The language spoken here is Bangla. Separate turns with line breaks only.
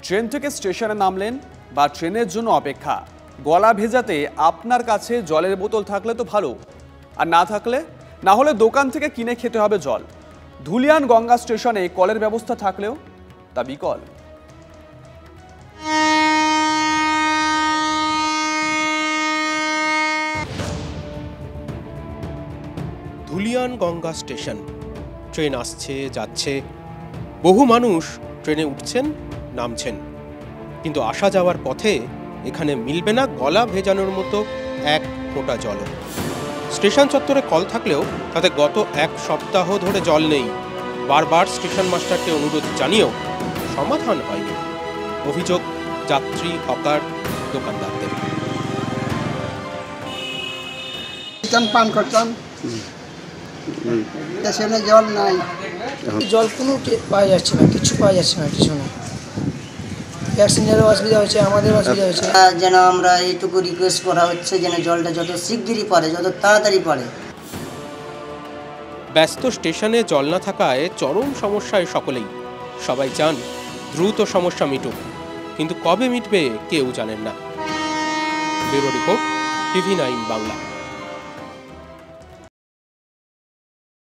ট্রেন থেকে স্টেশনে নামলেন বা ট্রেনের জন্য অপেক্ষা, গলা ভেজাতে আপনার কাছে জলের বোতল থাকলে তো ভালো, আর না হলে দোকান থেকে কিনে খেতে হবে জল। ধুলিয়ান গঙ্গা স্টেশনে কলের ব্যবস্থা থাকলেও তা বিকল।
ধুলিয়ান গঙ্গা স্টেশন। ট্রেন আসছে যাচ্ছে, বহু মানুষ ট্রেনে উঠছেন নামছেন, কিন্তু আসা যাওয়ার পথে এখানে মিলবে না গলা ভেজানোর মতো এক ফোঁটা জল। স্টেশন চত্বরে কল থাকলেও তাতে গত এক সপ্তাহ ধরে জল নেই। বারবার স্টেশন মাস্টারকে অনুরোধ জানিয়েও সমাধান হয়নি। অভিযোগ যাত্রী, হকার, দোকানদারদের।
পান করতাম, স্টেশনে জল নাই,
জল কোনো পাওয়া যাচ্ছে না, কিছু পাওয়া যাচ্ছে না স্টেশনে। প্যাসেঞ্জারের অসুবিধা হচ্ছে, আমাদের অসুবিধা হচ্ছে।
যেন আমরা এইটুকু রিকোয়েস্ট করা হচ্ছে যেন জলটা যত শিগগিরই পড়ে, যত তাড়াতাড়ি পড়ে।
ব্যস্ত স্টেশনে জল না থাকায় চরম সমস্যায় সকলেই। সবাই চান দ্রুত সমস্যা মিটুক, কিন্তু কবে মিটবে কেউ জানেন না। Bureau report, TV9 Bangla.